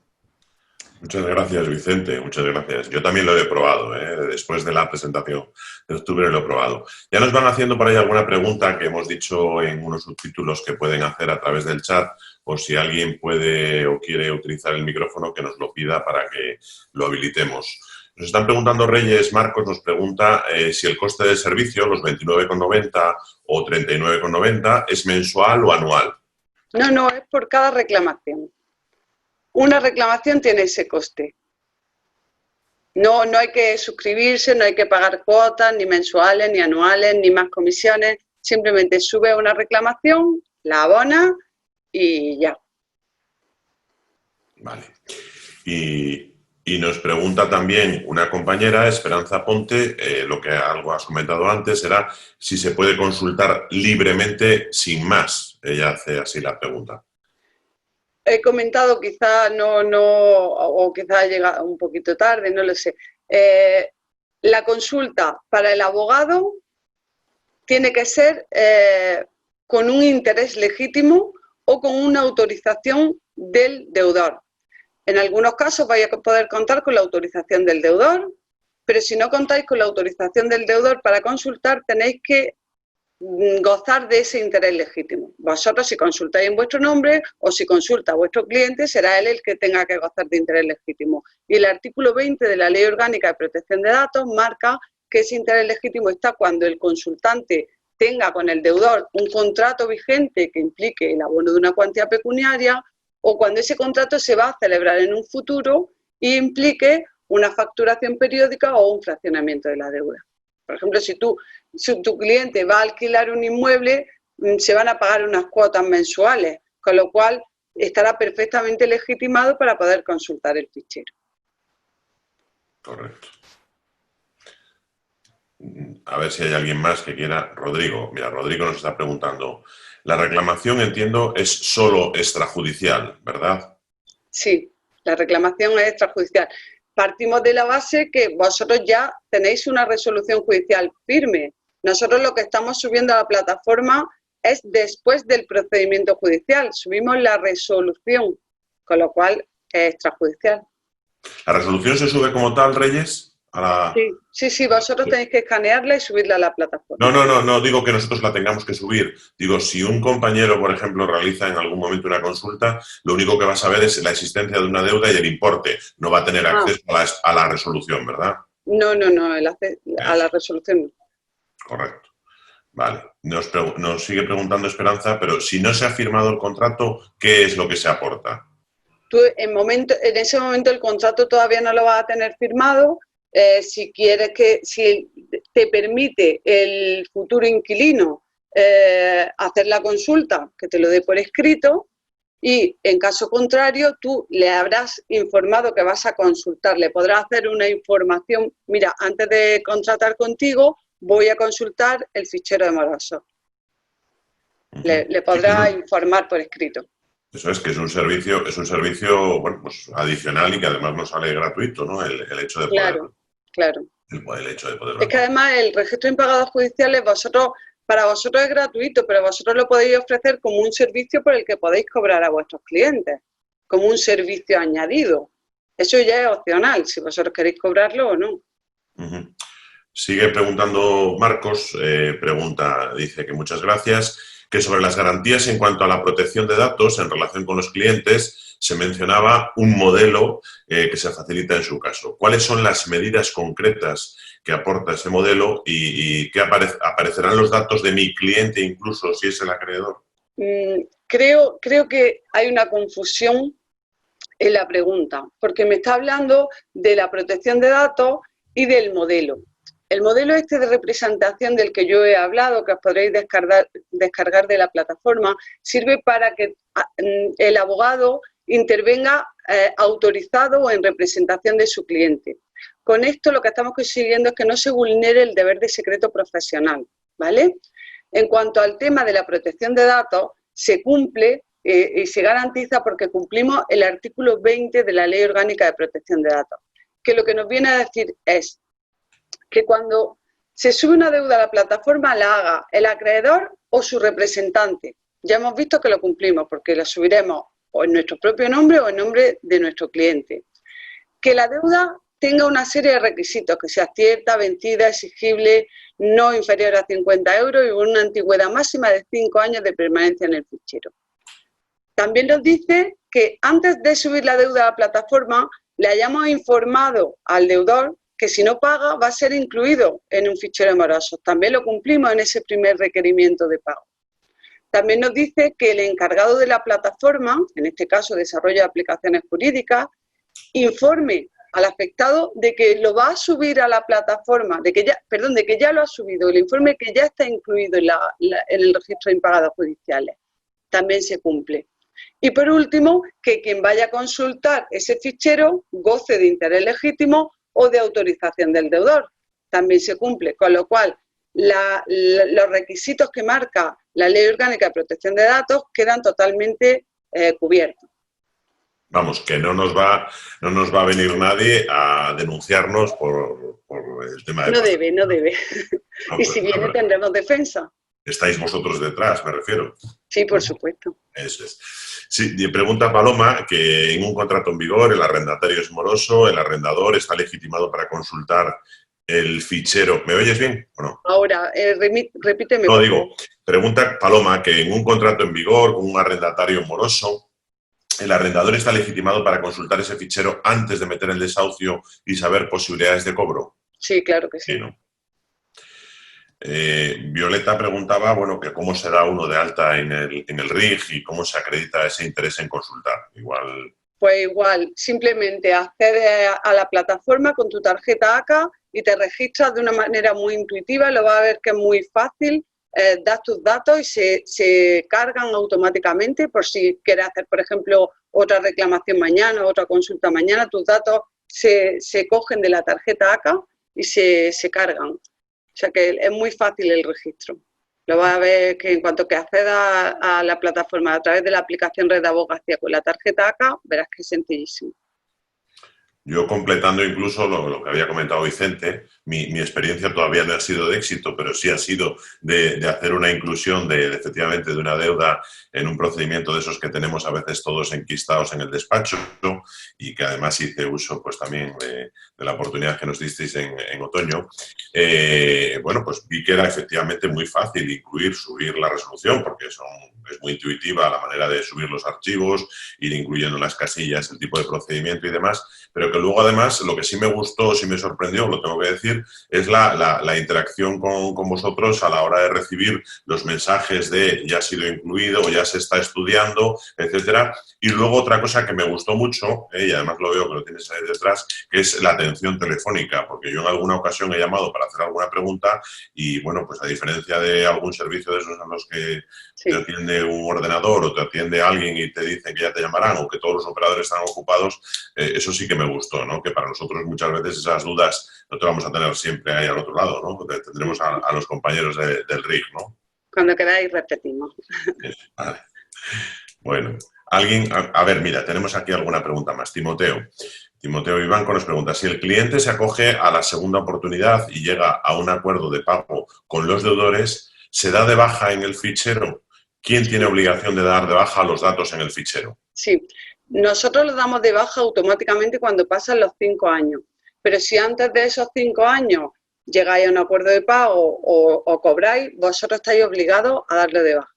[SPEAKER 1] Muchas gracias, Vicente, muchas gracias. Yo también lo he probado, después de la presentación de octubre lo he probado. Ya nos van haciendo por ahí alguna pregunta que hemos dicho en unos subtítulos que pueden hacer a través del chat, o si alguien puede o quiere utilizar el micrófono, que nos lo pida para que lo habilitemos. Nos están preguntando Reyes, Marcos nos pregunta si el coste del servicio, los 29,90 o 39,90, es mensual o anual.
[SPEAKER 3] No, es por cada reclamación. Una reclamación tiene ese coste. No hay que suscribirse, no hay que pagar cuotas, ni mensuales, ni anuales, ni más comisiones. Simplemente sube una reclamación, la abona y ya.
[SPEAKER 1] Vale. Y nos pregunta también una compañera, Esperanza Ponte, lo que algo has comentado antes, era si se puede consultar libremente sin más. Ella hace así la pregunta.
[SPEAKER 3] He comentado, quizá o quizá llega un poquito tarde, no lo sé. La consulta para el abogado tiene que ser con un interés legítimo o con una autorización del deudor. En algunos casos vais a poder contar con la autorización del deudor, pero si no contáis con la autorización del deudor para consultar, tenéis que gozar de ese interés legítimo. Vosotros, si consultáis en vuestro nombre o si consulta a vuestro cliente, será él el que tenga que gozar de interés legítimo. Y el artículo 20 de la Ley Orgánica de Protección de Datos marca que ese interés legítimo está cuando el consultante tenga con el deudor un contrato vigente que implique el abono de una cuantía pecuniaria, o cuando ese contrato se va a celebrar en un futuro y implique una facturación periódica o un fraccionamiento de la deuda. Por ejemplo, si tu cliente va a alquilar un inmueble, se van a pagar unas cuotas mensuales, con lo cual estará perfectamente legitimado para poder consultar el fichero.
[SPEAKER 1] Correcto. A ver si hay alguien más que quiera. Rodrigo. Mira, Rodrigo nos está preguntando. La reclamación, entiendo, es solo extrajudicial, ¿verdad?
[SPEAKER 3] Sí, la reclamación es extrajudicial. Partimos de la base que vosotros ya tenéis una resolución judicial firme. Nosotros lo que estamos subiendo a la plataforma es después del procedimiento judicial. Subimos la resolución, con lo cual es extrajudicial.
[SPEAKER 1] ¿La resolución se sube como tal, Reyes?
[SPEAKER 3] Sí, vosotros tenéis que escanearla y subirla a la plataforma.
[SPEAKER 1] No digo que nosotros la tengamos que subir. Digo, si un compañero, por ejemplo, realiza en algún momento una consulta, lo único que va a saber es la existencia de una deuda y el importe. No va a tener acceso a la resolución, ¿verdad?
[SPEAKER 3] No, a la resolución no.
[SPEAKER 1] Correcto. Vale. Nos sigue preguntando Esperanza, pero si no se ha firmado el contrato, ¿qué es lo que se aporta?
[SPEAKER 3] Tú en ese momento el contrato todavía no lo vas a tener firmado. Si te permite el futuro inquilino hacer la consulta, que te lo dé por escrito, y en caso contrario tú le habrás informado que vas a consultar, le podrás hacer una información, mira, antes de contratar contigo voy a consultar el fichero de morosos. Le podrás informar por escrito.
[SPEAKER 1] Eso es, que es un servicio bueno, pues adicional y que además nos sale gratuito, ¿no? El hecho de poder...
[SPEAKER 3] Claro.
[SPEAKER 1] El hecho de poder...
[SPEAKER 3] Es que además el registro de impagados judiciales para vosotros es gratuito, pero vosotros lo podéis ofrecer como un servicio por el que podéis cobrar a vuestros clientes, como un servicio añadido. Eso ya es opcional, si vosotros queréis cobrarlo o no.
[SPEAKER 1] Uh-huh. Sigue preguntando Marcos, dice que muchas gracias, que sobre las garantías en cuanto a la protección de datos en relación con los clientes se mencionaba un modelo que se facilita en su caso. ¿Cuáles son las medidas concretas que aporta ese modelo y qué aparecerán los datos de mi cliente incluso si es el acreedor?
[SPEAKER 3] Creo que hay una confusión en la pregunta, porque me está hablando de la protección de datos y del modelo. El modelo de representación del que yo he hablado, que os podréis descargar de la plataforma, sirve para que el abogado intervenga autorizado o en representación de su cliente. Con esto lo que estamos consiguiendo es que no se vulnere el deber de secreto profesional, ¿vale? En cuanto al tema de la protección de datos, se cumple y se garantiza porque cumplimos el artículo 20 de la Ley Orgánica de Protección de Datos, que lo que nos viene a decir es que cuando se sube una deuda a la plataforma la haga el acreedor o su representante. Ya hemos visto que lo cumplimos porque la subiremos o en nuestro propio nombre o en nombre de nuestro cliente. Que la deuda tenga una serie de requisitos, que sea cierta, vencida, exigible, no inferior a 50 euros y una antigüedad máxima de 5 años de permanencia en el fichero. También nos dice que antes de subir la deuda a la plataforma le hayamos informado al deudor que si no paga va a ser incluido en un fichero moroso. También lo cumplimos en ese primer requerimiento de pago. También nos dice que el encargado de la plataforma, en este caso desarrollo de aplicaciones jurídicas, informe al afectado de que lo va a subir a la plataforma, de que ya lo ha subido, el informe que ya está incluido en el registro de impagados judiciales. También se cumple. Y por último, que quien vaya a consultar ese fichero goce de interés legítimo o de autorización del deudor. También se cumple, con lo cual los requisitos que marca la Ley Orgánica de Protección de Datos quedan totalmente cubiertos.
[SPEAKER 1] Vamos, que no nos va a venir nadie a denunciarnos por el tema de...
[SPEAKER 3] No debe.
[SPEAKER 1] No,
[SPEAKER 3] y si viene tendremos defensa.
[SPEAKER 1] Estáis vosotros detrás, me refiero.
[SPEAKER 3] Sí, por supuesto.
[SPEAKER 1] Eso es. Sí, pregunta Paloma que en un contrato en vigor el arrendatario es moroso, el arrendador está legitimado para consultar el fichero. ¿Me oyes bien o no?
[SPEAKER 3] Ahora, repíteme.
[SPEAKER 1] No, digo, pregunta Paloma que en un contrato en vigor con un arrendatario moroso, el arrendador está legitimado para consultar ese fichero antes de meter el desahucio y saber posibilidades de cobro.
[SPEAKER 3] Sí, claro que sí.
[SPEAKER 1] Sí, ¿no? Violeta preguntaba, bueno, que cómo se da uno de alta en el RIG y cómo se acredita ese interés en consultar.
[SPEAKER 3] Pues igual, simplemente accedes a la plataforma con tu tarjeta ACA y te registras de una manera muy intuitiva, lo vas a ver que es muy fácil, das tus datos y se cargan automáticamente por si quieres hacer, por ejemplo, otra reclamación mañana, otra consulta mañana, tus datos se cogen de la tarjeta ACA y se cargan. O sea que es muy fácil el registro. Lo vas a ver que en cuanto que accedas a la plataforma a través de la aplicación Red de Abogacía con la tarjeta ACA, verás que es sencillísimo.
[SPEAKER 1] Yo completando incluso lo que había comentado Vicente, mi experiencia todavía no ha sido de éxito, pero sí ha sido de hacer una inclusión efectivamente de una deuda en un procedimiento de esos que tenemos a veces todos enquistados en el despacho, ¿no? Y que además hice uso pues también de la oportunidad que nos disteis en otoño. Bueno, pues vi que era efectivamente muy fácil subir la resolución, porque es muy intuitiva la manera de subir los archivos, ir incluyendo las casillas, el tipo de procedimiento y demás, pero que luego además lo que sí me gustó, sí me sorprendió, lo tengo que decir, es la interacción con vosotros a la hora de recibir los mensajes de ya ha sido incluido o ya se está estudiando, etcétera. Y luego otra cosa que me gustó mucho, y además lo veo que lo tienes ahí detrás, que es la atención telefónica, porque yo en alguna ocasión he llamado para hacer alguna pregunta y, bueno, pues a diferencia de algún servicio de esos en los que te atiende un ordenador o te atiende alguien y te dicen que ya te llamarán o que todos los operadores están ocupados, eso sí que me gustó, ¿no? Que para nosotros muchas veces esas dudas no te vamos a tener siempre ahí al otro lado, ¿no? Porque tendremos a los compañeros del RIG, ¿no?
[SPEAKER 3] Cuando queráis repetimos.
[SPEAKER 1] Vale. Bueno, a ver, mira, tenemos aquí alguna pregunta más. Timoteo Vivanco nos pregunta, si el cliente se acoge a la segunda oportunidad y llega a un acuerdo de pago con los deudores, ¿se da de baja en el fichero? ¿Quién tiene obligación de dar de baja los datos en el fichero?
[SPEAKER 3] Sí, nosotros los damos de baja automáticamente cuando pasan los 5 años, pero si antes de esos 5 años llegáis a un acuerdo de pago o cobráis, vosotros estáis obligados a darle de baja.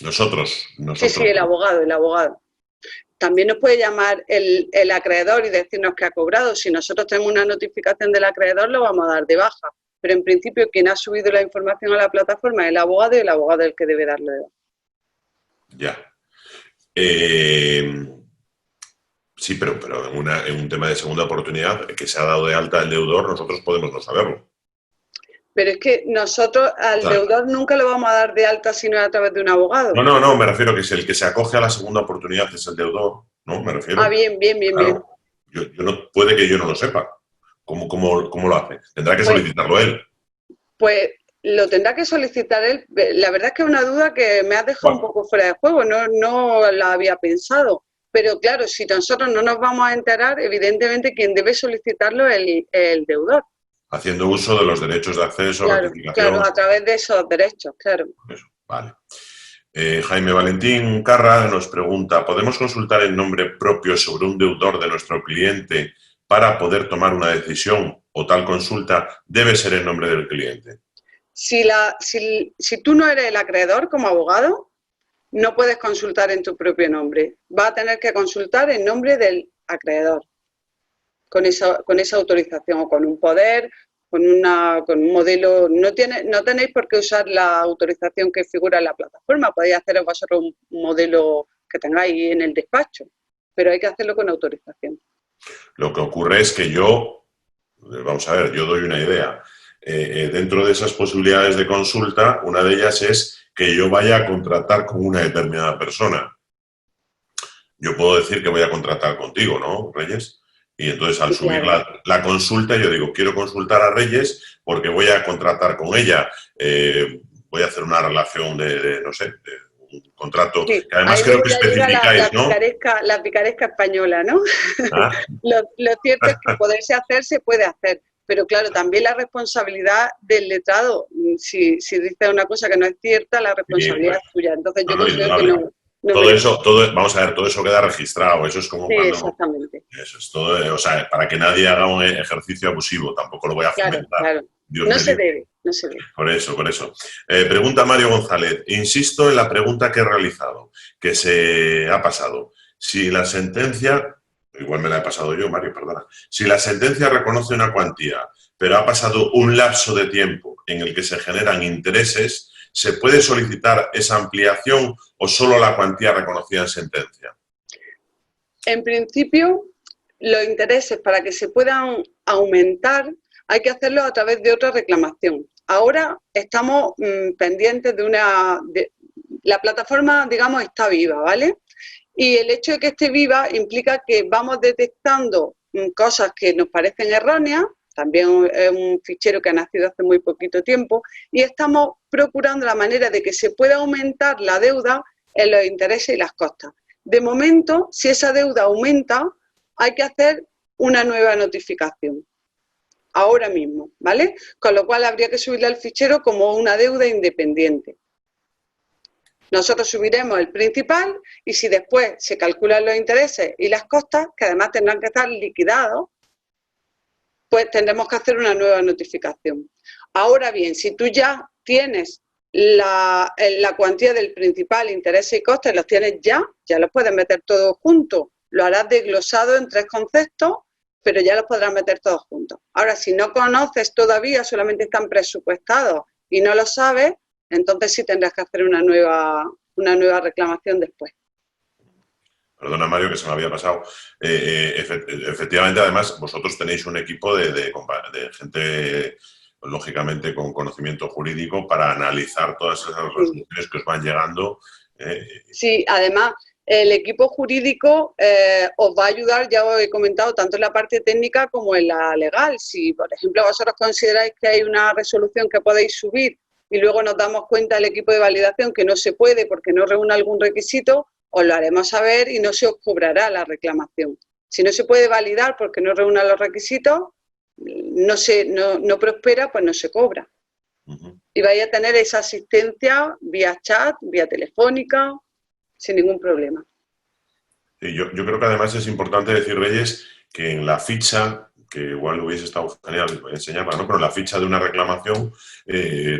[SPEAKER 1] Nosotros.
[SPEAKER 3] Sí, el abogado. También nos puede llamar el acreedor y decirnos que ha cobrado. Si nosotros tenemos una notificación del acreedor, lo vamos a dar de baja. Pero en principio quien ha subido la información a la plataforma es el abogado y el abogado es el que debe darle de baja.
[SPEAKER 1] Ya. Sí, pero en un tema de segunda oportunidad que se ha dado de alta el deudor, nosotros podemos no saberlo.
[SPEAKER 3] Pero es que nosotros al deudor nunca lo vamos a dar de alta si no es a través de un abogado.
[SPEAKER 1] No, me refiero que es el que se acoge a la segunda oportunidad es el deudor, ¿no? Me refiero.
[SPEAKER 3] Ah, bien.
[SPEAKER 1] Claro. Puede que yo no lo sepa. ¿Cómo lo hace? Tendrá que solicitarlo él.
[SPEAKER 3] Pues lo tendrá que solicitar él. La verdad es que es una duda que me ha dejado un poco fuera de juego, no la había pensado. Pero claro, si nosotros no nos vamos a enterar, evidentemente quien debe solicitarlo es el deudor.
[SPEAKER 1] Haciendo uso de los derechos de acceso, rectificación.
[SPEAKER 3] Claro, a través de esos derechos, claro.
[SPEAKER 1] Eso, vale. Jaime Valentín Carra nos pregunta, ¿podemos consultar el nombre propio sobre un deudor de nuestro cliente para poder tomar una decisión o tal consulta debe ser el nombre del cliente?
[SPEAKER 3] Si tú no eres el acreedor como abogado, no puedes consultar en tu propio nombre. Vas a tener que consultar en nombre del acreedor, con esa autorización o con un poder, con un modelo. No tenéis por qué usar la autorización que figura en la plataforma. Podéis haceros vosotros un modelo que tengáis en el despacho, pero hay que hacerlo con autorización.
[SPEAKER 1] Lo que ocurre es que yo doy una idea. Dentro de esas posibilidades de consulta, una de ellas es que yo vaya a contratar con una determinada persona. Yo puedo decir que voy a contratar contigo, ¿no, Reyes? Y entonces al subir la consulta yo digo, quiero consultar a Reyes porque voy a contratar con ella, voy a hacer una relación de un contrato, que además creo que especificáis, ¿no?
[SPEAKER 3] La picaresca española, ¿no?
[SPEAKER 1] ¿Ah?
[SPEAKER 3] Lo cierto es que poderse hacer, se puede hacer, pero claro, también la responsabilidad del letrado, si dice una cosa que no es cierta, la responsabilidad es tuya. Entonces yo considero que no.
[SPEAKER 1] Vamos a ver, todo eso queda registrado, eso es como cuando...
[SPEAKER 3] Exactamente.
[SPEAKER 1] Eso es todo, para que nadie haga un ejercicio abusivo, tampoco lo voy a fomentar.
[SPEAKER 3] Claro. No se debe.
[SPEAKER 1] Por eso. Pregunta Mario González, insisto en la pregunta que he realizado, que se ha pasado. Si la sentencia, igual me la he pasado yo, Mario, perdona. Si la sentencia reconoce una cuantía, pero ha pasado un lapso de tiempo en el que se generan intereses, ¿se puede solicitar esa ampliación o solo la cuantía reconocida en sentencia?
[SPEAKER 3] En principio, los intereses para que se puedan aumentar hay que hacerlo a través de otra reclamación. Ahora estamos pendientes de la plataforma, digamos, está viva, ¿vale? Y el hecho de que esté viva implica que vamos detectando cosas que nos parecen erróneas, también es un fichero que ha nacido hace muy poquito tiempo, y estamos procurando la manera de que se pueda aumentar la deuda en los intereses y las costas. De momento, si esa deuda aumenta, hay que hacer una nueva notificación, ahora mismo, ¿vale? Con lo cual habría que subirle al fichero como una deuda independiente. Nosotros subiremos el principal y si después se calculan los intereses y las costas, que además tendrán que estar liquidados, pues tendremos que hacer una nueva notificación. Ahora bien, si tú ya tienes la cuantía del principal, intereses y costes, los tienes ya los puedes meter todos juntos. Lo harás desglosado en 3 conceptos, pero ya los podrás meter todos juntos. Ahora, si no conoces todavía, solamente están presupuestados y no lo sabes, entonces sí tendrás que hacer una nueva reclamación después.
[SPEAKER 1] Perdona, Mario, que se me había pasado. Efectivamente, además, vosotros tenéis un equipo de gente, lógicamente, con conocimiento jurídico para analizar todas esas resoluciones que os van llegando.
[SPEAKER 3] Sí, además, el equipo jurídico os va a ayudar, ya os he comentado, tanto en la parte técnica como en la legal. Si, por ejemplo, vosotros consideráis que hay una resolución que podéis subir y luego nos damos cuenta el equipo de validación que no se puede porque no reúne algún requisito, os lo haremos saber y no se os cobrará la reclamación. Si no se puede validar porque no reúna los requisitos, no prospera, pues no se cobra. Y vais a tener esa asistencia vía chat, vía telefónica, sin ningún problema.
[SPEAKER 1] Yo creo que además es importante decir, Reyes, que en la ficha, que igual hubiese estado genial enseñarla, ¿no? Pero en la ficha de una reclamación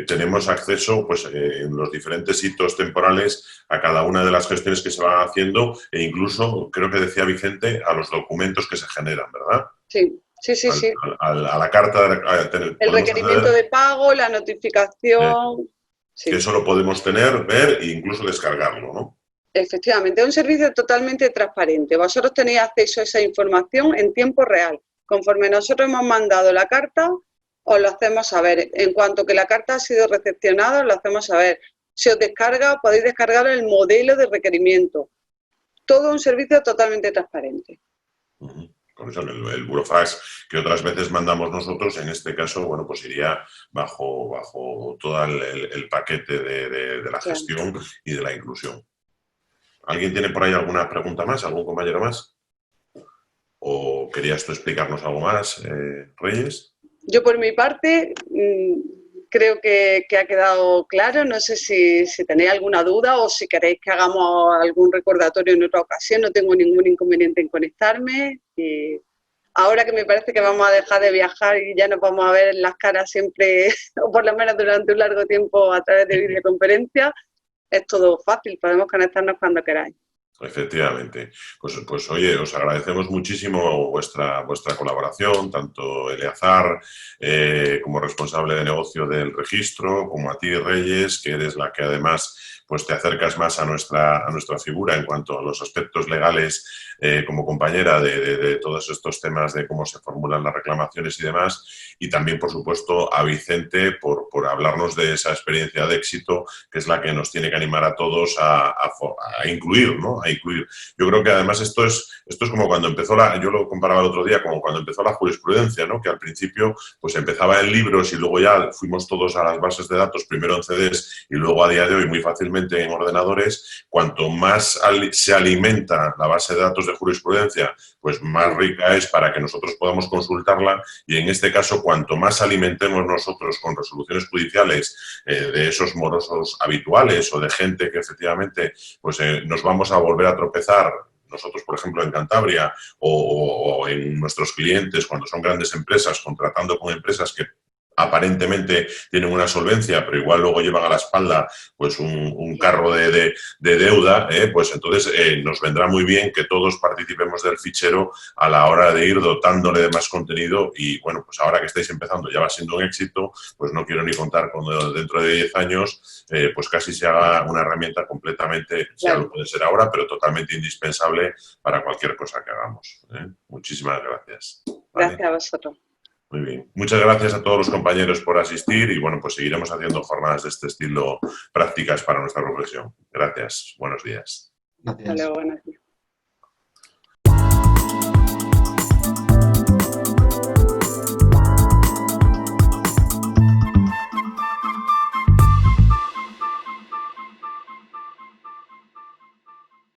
[SPEAKER 1] tenemos acceso, pues, en los diferentes hitos temporales a cada una de las gestiones que se van haciendo e incluso, creo que decía Vicente, a los documentos que se generan, ¿verdad?
[SPEAKER 3] Sí.
[SPEAKER 1] A la carta
[SPEAKER 3] el requerimiento de pago, la notificación.
[SPEAKER 1] Sí. Que eso lo podemos tener, ver e incluso descargarlo, ¿no?
[SPEAKER 3] Efectivamente, es un servicio totalmente transparente. Vosotros tenéis acceso a esa información en tiempo real. Conforme nosotros hemos mandado la carta, os lo hacemos saber. En cuanto que la carta ha sido recepcionada, os lo hacemos saber. Si os descarga, podéis descargar el modelo de requerimiento. Todo un servicio totalmente transparente.
[SPEAKER 1] Por eso el burofax que otras veces mandamos nosotros, en este caso, bueno, pues iría bajo todo el paquete de la gestión y de la inclusión. ¿Alguien tiene por ahí alguna pregunta más? ¿Algún compañero más? ¿O querías tú explicarnos algo más, Reyes?
[SPEAKER 3] Yo por mi parte creo que ha quedado claro. No sé si tenéis alguna duda o si queréis que hagamos algún recordatorio en otra ocasión. No tengo ningún inconveniente en conectarme. Y ahora que me parece que vamos a dejar de viajar y ya nos vamos a ver en las caras siempre, o por lo menos durante un largo tiempo a través de videoconferencia, es todo fácil. Podemos conectarnos cuando queráis.
[SPEAKER 1] Efectivamente. Pues oye, os agradecemos muchísimo vuestra colaboración, tanto Eleazar como responsable de negocio del registro, como a ti, Reyes, que eres la que además pues te acercas más a nuestra figura en cuanto a los aspectos legales como compañera de todos estos temas de cómo se formulan las reclamaciones y demás. Y también, por supuesto, a Vicente por hablarnos de esa experiencia de éxito, que es la que nos tiene que animar a todos a incluir, ¿no? A incluir. Yo creo que además esto es como cuando empezó yo lo comparaba el otro día, como cuando empezó la jurisprudencia, ¿no? Que al principio pues empezaba en libros y luego ya fuimos todos a las bases de datos, primero en CDs y luego a día de hoy muy fácilmente en ordenadores. Cuanto más se alimenta la base de datos de jurisprudencia, pues más rica es para que nosotros podamos consultarla, y en este caso cuanto más alimentemos nosotros con resoluciones judiciales de esos morosos habituales o de gente que efectivamente pues nos vamos a volver a tropezar, nosotros, por ejemplo, en Cantabria o en nuestros clientes, cuando son grandes empresas, contratando con empresas que aparentemente tienen una solvencia, pero igual luego llevan a la espalda pues un carro de deuda, pues entonces nos vendrá muy bien que todos participemos del fichero a la hora de ir dotándole de más contenido. Y bueno, pues ahora que estáis empezando ya va siendo un éxito, pues no quiero ni contar cuando dentro de 10 años pues casi se haga una herramienta completamente, ya lo puede ser ahora, pero totalmente indispensable para cualquier cosa que hagamos. Muchísimas gracias. ¿Vale?
[SPEAKER 3] Gracias a vosotros.
[SPEAKER 1] Muy bien. Muchas gracias a todos los compañeros por asistir y bueno, pues seguiremos haciendo jornadas de este estilo prácticas para nuestra profesión. Gracias. Buenos días.
[SPEAKER 2] Gracias.
[SPEAKER 3] Hasta luego, buenos días.